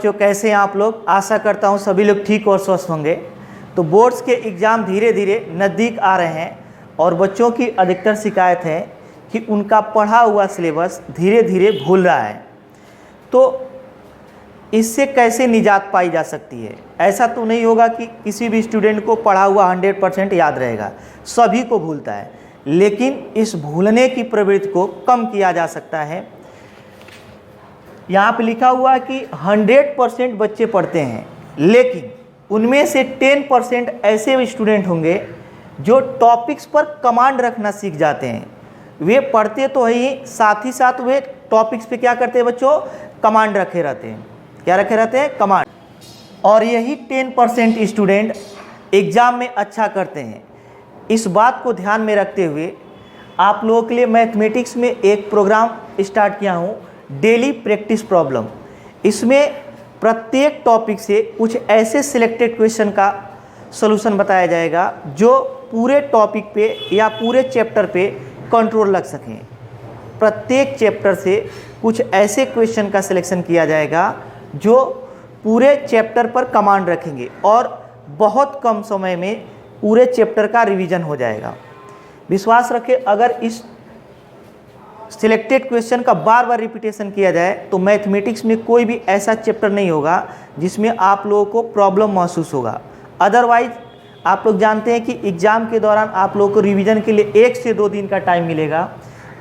बच्चों, कैसे हैं आप लोग? आशा करता हूं सभी लोग ठीक और स्वस्थ होंगे। तो बोर्ड्स के एग्ज़ाम धीरे धीरे नज़दीक आ रहे हैं और बच्चों की अधिकतर शिकायत है कि उनका पढ़ा हुआ सिलेबस धीरे धीरे भूल रहा है। तो इससे कैसे निजात पाई जा सकती है? ऐसा तो नहीं होगा कि किसी भी स्टूडेंट को पढ़ा हुआ 100% याद रहेगा, सभी को भूलता है। लेकिन इस भूलने की प्रवृत्ति को कम किया जा सकता है। यहाँ पे लिखा हुआ है कि 100% बच्चे पढ़ते हैं, लेकिन उनमें से 10% ऐसे स्टूडेंट होंगे जो टॉपिक्स पर कमांड रखना सीख जाते हैं। वे पढ़ते तो है ही, साथ ही साथ वे टॉपिक्स पे क्या करते हैं बच्चों? कमांड रखे रहते हैं। क्या रखे रहते हैं? कमांड। और यही 10% स्टूडेंट एग्ज़ाम में अच्छा करते हैं। इस बात को ध्यान में रखते हुए आप लोगों के लिए मैथमेटिक्स में एक प्रोग्राम स्टार्ट किया हूँ, डेली प्रैक्टिस प्रॉब्लम। इसमें प्रत्येक टॉपिक से कुछ ऐसे सिलेक्टेड क्वेश्चन का सॉल्यूशन बताया जाएगा जो पूरे टॉपिक पे या पूरे चैप्टर पे कंट्रोल रख सकें। प्रत्येक चैप्टर से कुछ ऐसे क्वेश्चन का सिलेक्शन किया जाएगा जो पूरे चैप्टर पर कमांड रखेंगे और बहुत कम समय में पूरे चैप्टर का रिवीजन हो जाएगा। विश्वास रखें, अगर इस सिलेक्टेड क्वेश्चन का बार बार रिपीटेशन किया जाए तो मैथमेटिक्स में कोई भी ऐसा चैप्टर नहीं होगा जिसमें आप लोगों को प्रॉब्लम महसूस होगा। अदरवाइज आप लोग जानते हैं कि एग्ज़ाम के दौरान आप लोगों को रिवीजन के लिए 1 से 2 दिन का टाइम मिलेगा।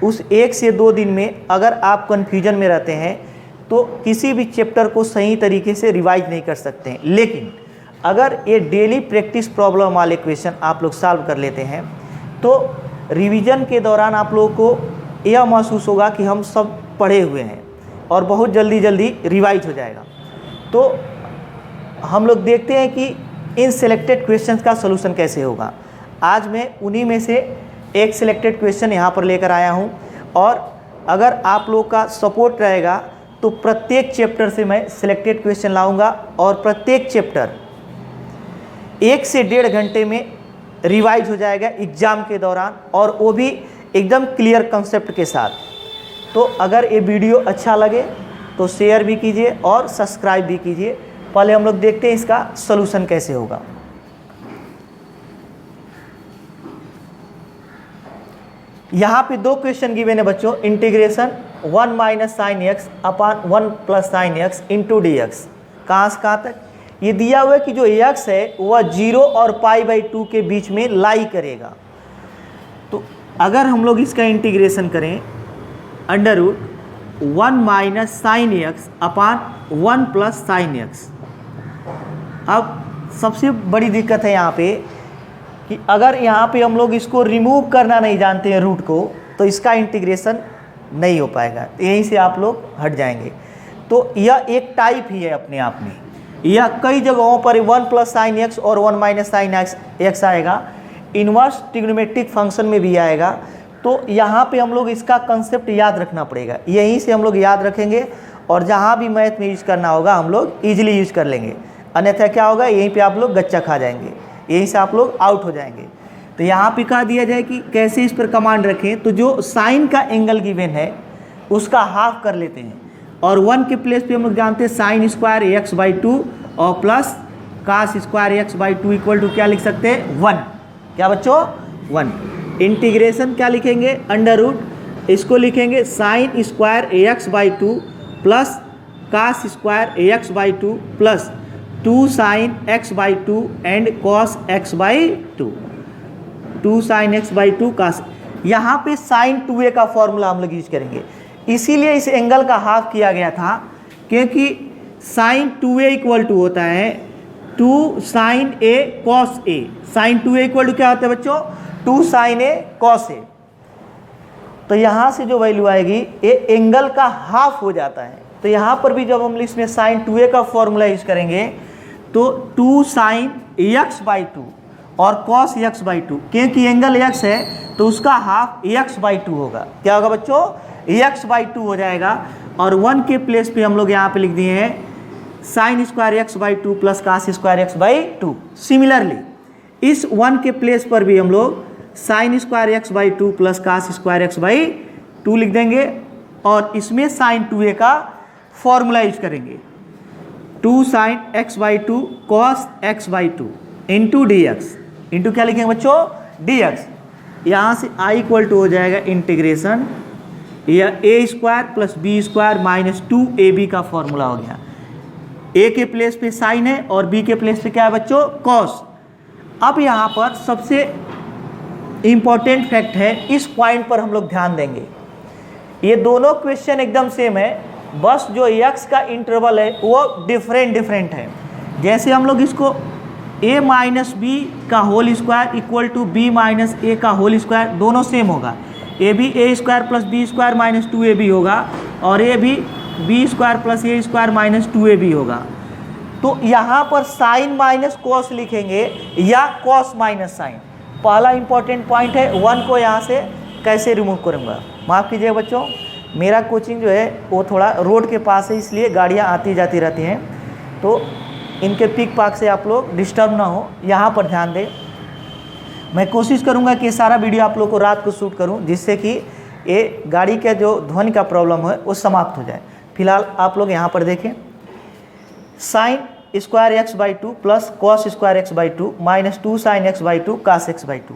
उस 1 से 2 दिन में अगर आप कन्फ्यूजन में रहते हैं तो किसी भी चैप्टर को सही तरीके से रिवाइज नहीं कर सकते हैं। लेकिन अगर ये डेली प्रैक्टिस प्रॉब्लम वाले क्वेश्चन आप लोग सॉल्व कर लेते हैं तो रिवीजन के दौरान आप लोगों को यह महसूस होगा कि हम सब पढ़े हुए हैं और बहुत जल्दी जल्दी रिवाइज हो जाएगा। तो हम लोग देखते हैं कि इन सिलेक्टेड क्वेश्चंस का सलूशन कैसे होगा। आज मैं उन्हीं में से एक सिलेक्टेड क्वेश्चन यहाँ पर लेकर आया हूँ और अगर आप लोग का सपोर्ट रहेगा तो प्रत्येक चैप्टर से मैं सिलेक्टेड क्वेश्चन लाऊंगा और प्रत्येक चैप्टर 1 से 1.5 घंटे में रिवाइज हो जाएगा एग्ज़ाम के दौरान, और वो भी एकदम क्लियर कंसेप्ट के साथ। तो अगर ये वीडियो अच्छा लगे तो शेयर भी कीजिए और सब्सक्राइब भी कीजिए। पहले हम लोग देखते हैं इसका सलूशन कैसे होगा। यहाँ पे 2 क्वेश्चन गिवन है बच्चों। Integration 1 minus sine X upon 1 plus sine x into D x. कहाँ से कहाँ तक? ये दिया हुआ है कि जो एक्स है वह 0 और π/2 के बीच में लाई करेगा। तो अगर हम लोग इसका इंटीग्रेशन करें under root 1 minus sine X upon 1 plus sine X. अब सबसे बड़ी दिक्कत है यहाँ पे कि अगर यहाँ पे हम लोग इसको रिमूव करना नहीं जानते हैं रूट को, तो इसका इंटीग्रेशन नहीं हो पाएगा। यहीं से आप लोग हट जाएंगे। तो यह एक टाइप ही है अपने आप में। यह कई जगहों पर 1 प्लस साइन एक्स और 1 माइनस साइन एक्स आएगा। इन्वर्स ट्रिग्नोमेट्रिक फंक्शन में भी आएगा। तो यहाँ पे हम लोग इसका कंसेप्ट याद रखना पड़ेगा। यहीं से हम लोग याद रखेंगे और जहाँ भी मैथ में यूज करना होगा हम लोग ईजिली यूज कर लेंगे। अन्यथा क्या होगा, यहीं पे आप लोग गच्चा खा जाएंगे, यहीं से आप लोग आउट हो जाएंगे। तो यहाँ पे कहा दिया जाए कि कैसे इस पर कमांड रखें। तो जो साइन का एंगल गिवन है उसका हाफ कर लेते हैं और 1 के प्लेस पे हम लोग जानते हैं साइन स्क्वायर x/2 और plus cos square x/2 equal to क्या लिख सकते हैं? 1। क्या बच्चों? 1। इंटीग्रेशन क्या लिखेंगे? अंडर रूट, इसको लिखेंगे sine square x/2 plus cos square x/2 plus 2 sine x/2 and cos x/2। 2 sine x/2 cos. यहाँ पे साइन 2a का फॉर्मूला हम लोग यूज करेंगे। इसीलिए इस एंगल का हाफ किया गया था क्योंकि साइन 2a इक्वल टू होता है 2 sine a cos a। Sine 2a equal to क्या होता है बच्चों? 2 साइन a कॉस a। तो यहाँ से जो वैल्यू आएगी ये एंगल का हाफ हो जाता है। तो यहाँ पर भी जब हम इसमें साइन 2a का फॉर्मूला यूज करेंगे तो 2 साइन x/2 और कॉस x/2, क्योंकि एंगल x है तो उसका हाफ x/2 होगा। क्या होगा बच्चों? x/2 हो जाएगा। और 1 के प्लेस पे हम लोग यहाँ पे लिख दिए हैं sine square x/2 plus cos square x/2। Similarly इस 1 के प्लेस पर भी हम लोग sine square x/2 plus cos square x/2 लिख देंगे और इसमें साइन 2a का फॉर्मूला यूज करेंगे। 2 sine x by to cos x by two into D x, into क्या लिखेंगे बच्चों, डी एक्स। यहाँ से आई इक्वल टू हो जाएगा इंटीग्रेशन या A square plus B square minus 2ab का फॉर्मूला हो गया। ए के प्लेस पे साइन है और बी के प्लेस पे क्या है बच्चों, कॉस। अब यहाँ पर सबसे इम्पॉर्टेंट फैक्ट है, इस पॉइंट पर हम लोग ध्यान देंगे। ये दोनों क्वेश्चन एकदम सेम है, बस जो x का इंटरवल है वो डिफरेंट है। जैसे हम लोग इसको a माइनस बी का whole square equal to B minus A का होल स्क्वायर, दोनों सेम होगा। ए भी A square plus B square minus 2ab होगा और ए भी B square plus A square minus 2ab होगा। तो यहाँ पर साइन माइनस कॉस लिखेंगे या कॉस माइनस साइन। पहला इंपॉर्टेंट पॉइंट है, 1 को यहाँ से कैसे रिमूव करूँगा। माफ़ कीजिएगा बच्चों, मेरा कोचिंग जो है वो थोड़ा रोड के पास है, इसलिए गाड़ियाँ आती जाती रहती हैं, तो इनके पिक पाक से आप लोग डिस्टर्ब ना हो, यहाँ पर ध्यान दें। मैं कोशिश करूँगा कि सारा वीडियो आप लोग को रात को शूट करूँ, जिससे कि ये गाड़ी के जो ध्वनि का प्रॉब्लम है वो समाप्त हो जाए। फिलहाल आप लोग यहाँ पर देखें, sine square x by two plus cos square x by two minus 2 sine x by two cos x by two.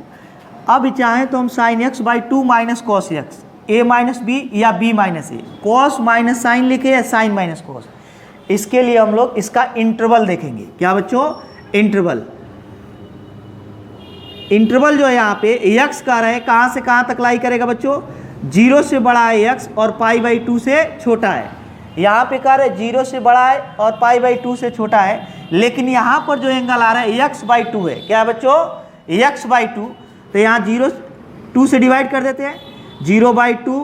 अब चाहें तो हम sine x by two minus cos x, a minus b या b minus a, cos minus sine लिखे या sign minus cos. इसके लिए हम लोग इसका इंटरवल देखेंगे। क्या बच्चों, इंटरवल। इंटरवल जो है यहाँ पे x का रहे, कहाँ से कहाँ तक लाई करेगा बच्चों, 0 से बड़ा है x और पाई बाई 2 से छोटा है। यहाँ पे कह रहे 0 से बड़ा है और पाई बाई 2 से छोटा है, लेकिन यहाँ पर जो एंगल आ रहा है x बाई 2 है। क्या है बच्चों, x बाई 2। तो यहाँ 0 2 से डिवाइड कर देते हैं, 0 बाई 2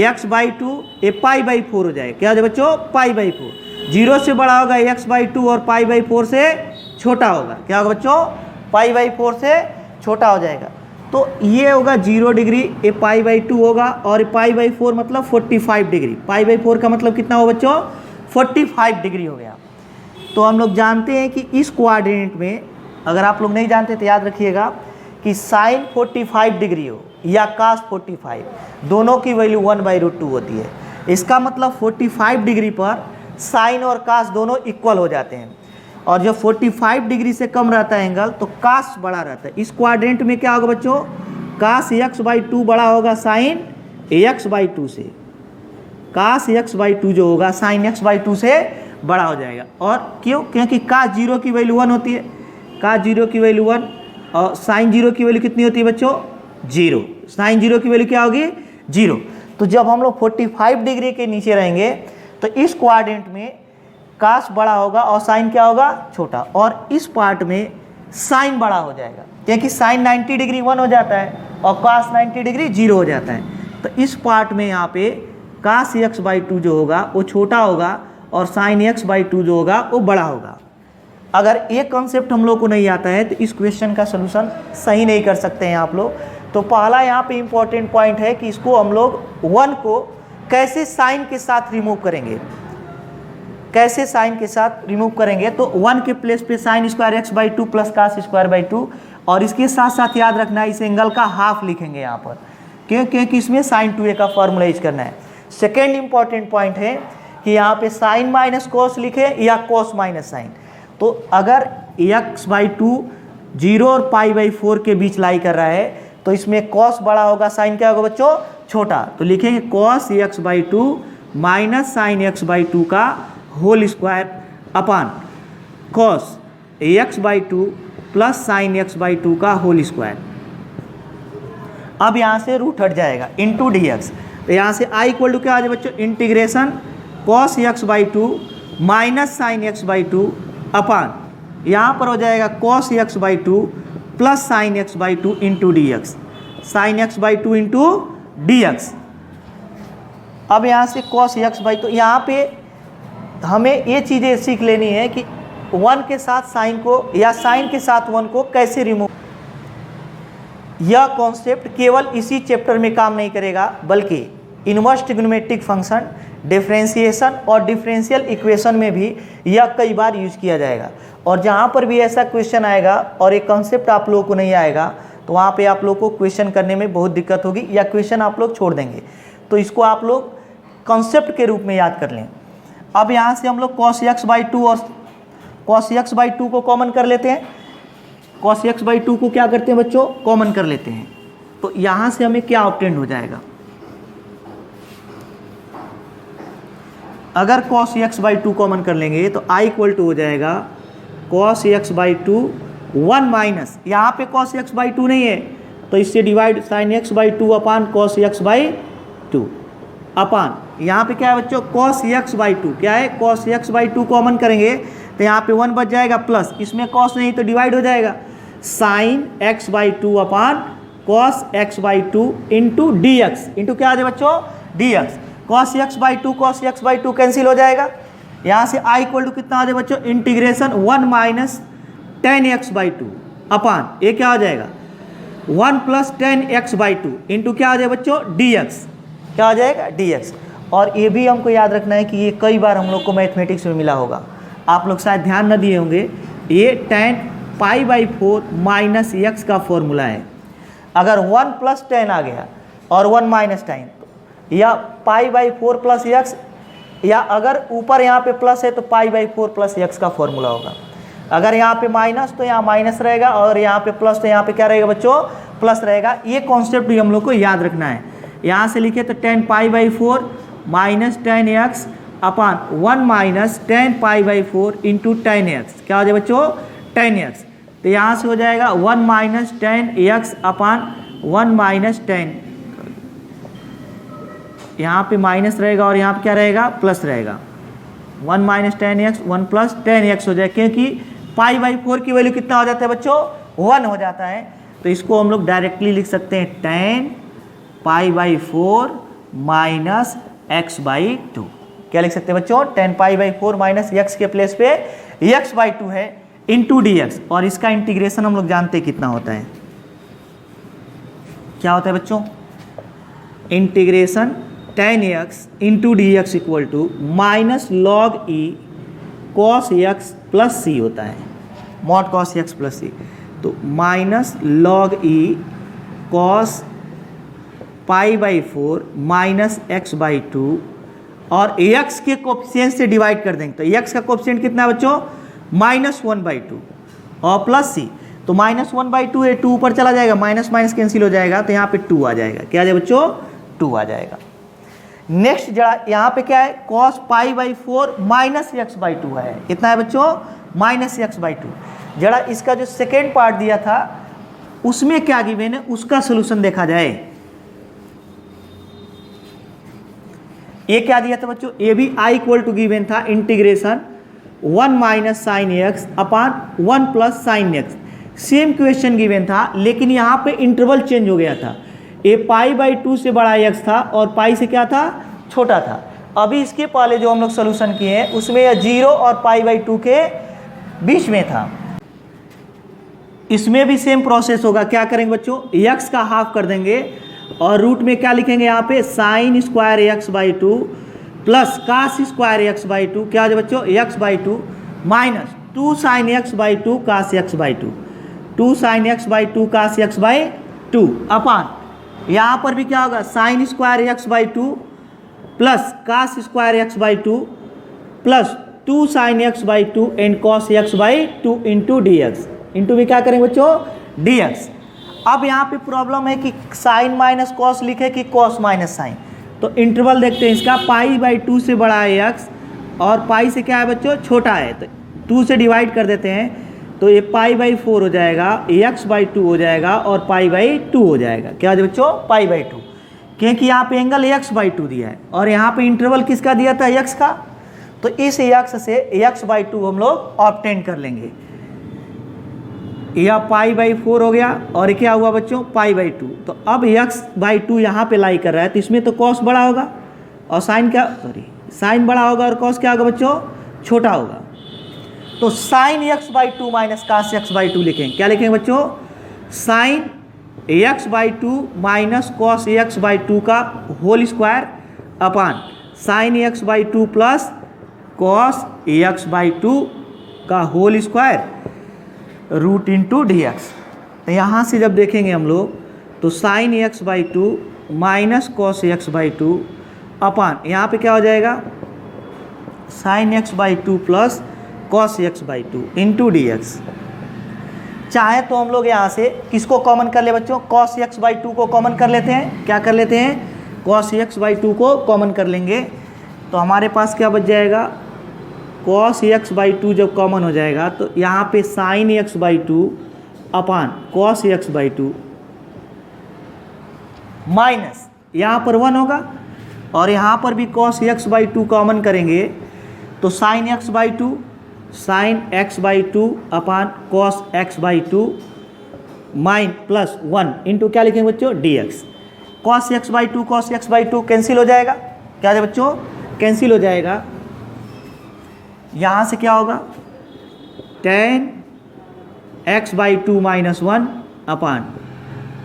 x बाई 2 ये पाई बाई 4 हो जाए। क्या हो जाए बच्चों, पाई बाई 4। 0 से बड़ा होगा x बाई 2 और पाई बाई 4 से छोटा होगा। क्या होगा बच्चों, पाई बाई 4 से छोटा हो जाएगा। तो ये होगा 0 डिग्री, ये पाई बाई 2 होगा और पाई बाई 4 मतलब 45 डिग्री। पाई बाई 4 का मतलब कितना हो बच्चों, 45 डिग्री हो गया। तो हम लोग जानते हैं कि इस कोऑर्डिनेट में, अगर आप लोग नहीं जानते तो याद रखिएगा कि साइन 45 डिग्री हो या कास 45, दोनों की वैल्यू 1/√2 होती है। इसका मतलब 45 डिग्री पर साइन और कास दोनों इक्वल हो जाते हैं, और जब 45 डिग्री से कम रहता है एंगल तो कास बड़ा रहता है। इस क्वाड्रेंट में क्या होगा बच्चों, कास x बाई 2 बड़ा होगा साइन x बाई 2 से। कास x बाई 2 जो होगा साइन x बाई 2 से बड़ा हो जाएगा। और क्यों, क्योंकि कास 0 की वैल्यू 1 होती है, कास 0 की वैल्यू 1 और साइन 0 की वैल्यू कितनी होती है बच्चों, 0। साइन 0 की वैल्यू क्या होगी, 0। तो जब हम लोग 45 डिग्री के नीचे रहेंगे तो इस क्वाड्रेंट में कास बड़ा होगा और साइन क्या होगा, छोटा। और इस पार्ट में साइन बड़ा हो जाएगा, क्योंकि साइन 90 डिग्री 1 हो जाता है और कास 90 डिग्री 0 हो जाता है। तो इस पार्ट में यहाँ पे कास x बाई 2 जो होगा वो छोटा होगा और साइन x बाई 2 जो होगा वो बड़ा होगा। अगर ये कॉन्सेप्ट हम लोग को नहीं आता है तो इस क्वेश्चन का सोल्यूशन सही नहीं कर सकते हैं आप लोग। तो पहला यहाँ पे इम्पॉर्टेंट पॉइंट है कि इसको हम लोग 1 को कैसे साइन के साथ रिमूव करेंगे, कैसे साइन के साथ रिमूव करेंगे। तो 1 के प्लेस पे sine square x by 2 plus cos square by 2, और इसके साथ साथ याद रखना है इस एंगल का हाफ लिखेंगे यहाँ पर, क्योंकि इसमें साइन 2a का फॉर्मूला यूज करना है। सेकेंड इंपॉर्टेंट पॉइंट है कि यहाँ पे साइन माइनस कॉस लिखे या कॉस माइनस साइन। तो अगर x बाई 2 0 और पाई बाई 4 के बीच लाई कर रहा है तो इसमें कॉस बड़ा होगा, साइन क्या होगा बच्चों, छोटा। तो लिखेंगे cos x by 2 minus sine x by 2 का whole square upon cos x by 2 plus sine x by 2 का होल स्क्वायर। अब यहाँ से रूट हट जाएगा इंटू डी एक्स। तो यहाँ से आई इक्वल टू क्या आ जाए बच्चों, integration cos x by 2 minus sine x by 2 upon यहाँ पर हो जाएगा cos x by 2 plus sine x by 2 into D x. Sine x by 2 into D x. अब यहाँ से कॉस x बाई, तो यहाँ पे हमें ये चीज़ें सीख लेनी है कि 1 के साथ साइन को या साइन के साथ 1 को कैसे रिमूव। यह कॉन्सेप्ट केवल इसी चैप्टर में काम नहीं करेगा, बल्कि इनवर्स ट्रिग्नोमेट्रिक फंक्शन, डिफरेंशिएशन और डिफरेंशियल इक्वेशन में भी यह कई बार यूज किया जाएगा। और जहाँ पर भी ऐसा क्वेश्चन आएगा और एक कॉन्सेप्ट आप लोगों को नहीं आएगा तो वहाँ पे आप लोग को क्वेश्चन करने में बहुत दिक्कत होगी या क्वेश्चन आप लोग छोड़ देंगे। तो इसको आप लोग कॉन्सेप्ट के रूप में याद कर लें। अब यहाँ से हम लोग cos x बाई 2 और कॉस एक्स बाई टू को कॉमन कर लेते हैं, कॉस एक्स बाई टू को क्या करते हैं बच्चों, कॉमन कर लेते हैं। तो यहाँ से हमें क्या ऑब्टेन हो जाएगा, अगर cos x by two common कर लेंगे तो आई इक्वल टू हो जाएगा cos x by to 1 minus, यहाँ पे कॉस एक्स बाई टू नहीं है तो इससे divide sign x by two upon cos x by two अपान, यहाँ पे क्या है बच्चों, कॉस एक्स बाई टू, क्या है, cos x by two common करेंगे तो यहाँ पे 1 बच जाएगा, प्लस इसमें कॉस नहीं तो डिवाइड हो जाएगा sign x by two upon cos x by two into D x, into क्या आ जाए बच्चों, d x. Cos x by two cancel हो जाएगा, यहाँ से आई इक्वल टू कितना आ जाए बच्चों, integration 1 minus ten x by two अपान, ये क्या हो जाएगा 1 plus ten x by two into क्या आ जाए बच्चों, डी एक्स, क्या आ जाएगा, डी एक्स। और ये भी हमको याद रखना है कि ये कई बार हम लोग को मैथमेटिक्स में मिला होगा, आप लोग शायद ध्यान न दिए होंगे, ये ten pi by 4 minus x का फॉर्मूला है। अगर 1 प्लस 10 आ गया और 1 माइनस 10, या पाई बाई 4 प्लस एक्स, या अगर ऊपर यहाँ पे प्लस है तो पाई बाई 4 प्लस एक्स का फॉर्मूला होगा। अगर यहाँ पे माइनस तो यहाँ माइनस रहेगा, और यहाँ पे प्लस तो यहाँ पे क्या रहेगा बच्चों, प्लस रहेगा। ये कॉन्सेप्ट भी हम लोग को याद रखना है। यहाँ से लिखे तो 10 पाई by 4 minus 10 x upon 1 minus 10 pi by 4 into 10 x, क्या हो जाए बच्चों, 10 एक्स। तो यहाँ से हो जाएगा 1 माइनस 10 एक्स अपान 1 माइनस 10, यहाँ पे माइनस रहेगा और यहाँ पे क्या रहेगा, प्लस रहेगा, 1 माइनस 10 एक्स 1 प्लस 10 एक्स हो जाए, क्योंकि पाई बाई 4 की वैल्यू कितना हो जाता है बच्चों, 1 हो जाता है। तो इसको हम लोग डायरेक्टली लिख सकते हैं 10 पाई by 4 minus X by to, क्या लिख सकते हैं बच्चों, 10 पाई बाई 4 माइनस एक्स के प्लेस पे एक्स बाई टू है इंटू डी एक्स, और इसका इंटीग्रेशन हम लोग जानते हैं कितना होता है, क्या होता है बच्चों, integration 10x into D X equal to minus log E cos X plus C होता है, mod cos X plus C. तो minus log E cos pi by 4 minus X by two, और एक्स के कोफिशिएंट से divide कर देंगे तो x का कोफिशिएंट कितना है बच्चों, -1/2 और प्लस सी, तो -1/2 है, 2 ऊपर चला जाएगा, माइनस माइनस कैंसिल हो जाएगा, तो यहाँ पे 2 आ जाएगा, क्या आ जाए बच्चों, 2 आ जाएगा। नेक्स्ट जरा यहाँ पे क्या है, cos pi by 4 minus X by to है, कितना है बच्चों, माइनस एक्स बाई टू। जरा इसका जो सेकेंड पार्ट दिया था उसमें क्या गिवन है, उसका सोल्यूशन देखा जाए। ये क्या दिया था बच्चों, ये भी आई इक्वल टू गिवन था इंटीग्रेशन 1 माइनस साइन एक्स अपान 1 plus sine x, same question given था, लेकिन यहाँ पे इंटरवल चेंज हो गया था, ये पाई बाई 2 से बड़ा एक्स था और पाई से क्या था, छोटा था। अभी इसके पहले जो हम लोग सोल्यूशन किए हैं उसमें यह 0 और पाई बाई 2 के बीच में था। इसमें भी सेम प्रोसेस होगा, क्या करेंगे बच्चों, एक्स का हाफ कर देंगे और रूट में क्या लिखेंगे, यहाँ पे sine square x by 2 plus cos square x by 2, क्या है बच्चों, x by 2 minus 2 sine x by 2 cos x by 2, 2 sine x by 2 cos x by 2 upon, यहाँ पर भी क्या होगा, sine square x by 2 plus cos square x by 2 plus 2 sine x by 2 and cos x by 2 into D x, into भी क्या करेंगे बच्चों, d x. अब यहाँ पे प्रॉब्लम है कि साइन माइनस कॉस लिखे कि कॉस माइनस साइन, तो इंटरवल देखते हैं इसका, पाई बाई 2 से बड़ा है एक्स और पाई से क्या है बच्चों, छोटा है, तो 2 से डिवाइड कर देते हैं, तो ये पाई बाई 4 हो जाएगा, एक्स बाई 2 हो जाएगा और पाई बाई 2 हो जाएगा, क्या हो जाए बच्चों, पाई बाई 2, क्योंकि यहाँ पे एंगल एक्स बाई 2 दिया है और यहाँ पे इंटरवल किसका दिया था, एक्स का, तो इस एक्स से एक्स बाई 2 हम लोग ऑब्टेन कर लेंगे। यह पाई बाई 4 हो गया और क्या हुआ बच्चों, पाई बाई 2, तो अब एक्स बाई 2 यहाँ पे लाई कर रहा है, तो इसमें तो कॉस बड़ा होगा और साइन क्या, साइन बड़ा होगा और कॉस क्या होगा बच्चों, छोटा होगा, तो sine x by 2 minus cos x by 2 लिखेंगे, क्या लिखेंगे बच्चों, sine x by 2 minus cos x by 2 का whole square upon sine x by 2 plus cos x by 2 का whole square root into D x. तो यहाँ से जब देखेंगे हम लोग तो sine x by 2 minus cos x by 2 upon यहाँ पे क्या हो जाएगा, sign x by 2 plus cos x by two into D x. चाहे तो हम लोग यहाँ से किसको कॉमन कर ले बच्चों, कॉस एक्स बाई टू को कॉमन कर लेते हैं। क्या कर लेते हैं, कॉस एक्स बाई टू को कॉमन कर लेंगे तो हमारे पास क्या बच जाएगा, कॉस एक्स बाई टू जब कॉमन हो जाएगा तो यहाँ पे sign x by two upon cos x by two minus यहाँ पर 1 होगा और यहाँ पर भी cos x by two common करेंगे तो sine x by to sine x by two upon cos x by two minus plus 1 into क्या लिखेंगे बच्चों, d x. Cos x by two cancel हो जाएगा, क्या है बच्चों, कैंसिल हो जाएगा। यहाँ से क्या होगा, ten x by two minus 1 upon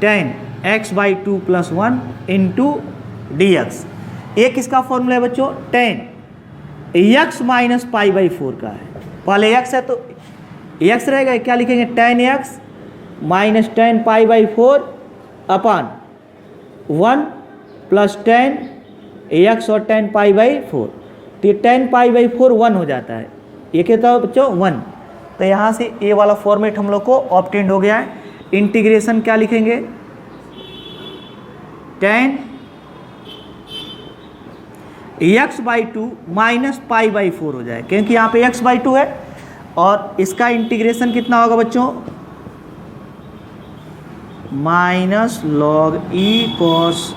ten x by two plus 1 into D x. एक इसका फॉर्मूला है बच्चों, ten x minus pi by 4 का है। पहले एक्स है तो एक्स रहेगा, क्या लिखेंगे, ten x minus ten pi by 4 upon 1 plus ten x और टेन पाई बाई 4। तो ये टेन पाई बाई 4 1 हो जाता है, ये कहता है बच्चों 1। तो यहाँ से ये वाला फॉर्मेट हम लोग को ऑब्टेंड हो गया है। इंटीग्रेशन क्या लिखेंगे, ten x by two minus pi by 4 हो जाए, क्योंकि यहाँ पे एक्स बाई टू है और इसका इंटीग्रेशन कितना होगा बच्चों, minus log E cos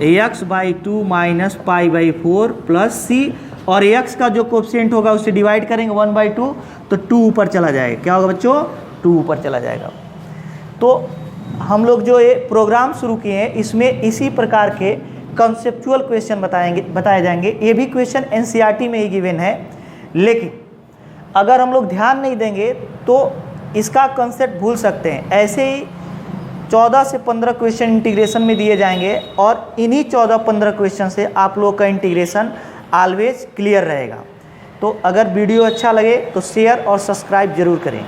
x by two minus pi by 4 plus C, और एक्स का जो कोफिशिएंट होगा उससे डिवाइड करेंगे 1/2 तो 2 ऊपर चला जाएगा। क्या होगा बच्चों, 2 ऊपर चला जाएगा। तो हम लोग जो ये प्रोग्राम शुरू किए हैं इसमें इसी प्रकार के कॉन्सेप्चुअल क्वेश्चन बताए जाएंगे। ये भी क्वेश्चन एनसीईआरटी में ही गिवन है, लेकिन अगर हम लोग ध्यान नहीं देंगे तो इसका कंसेप्ट भूल सकते हैं। ऐसे ही 14 से 15 क्वेश्चन इंटीग्रेशन में दिए जाएंगे और इन्हीं 14-15 क्वेश्चन से आप लोग का इंटीग्रेशन ऑलवेज क्लियर रहेगा। तो अगर वीडियो अच्छा लगे तो शेयर और सब्सक्राइब जरूर करें।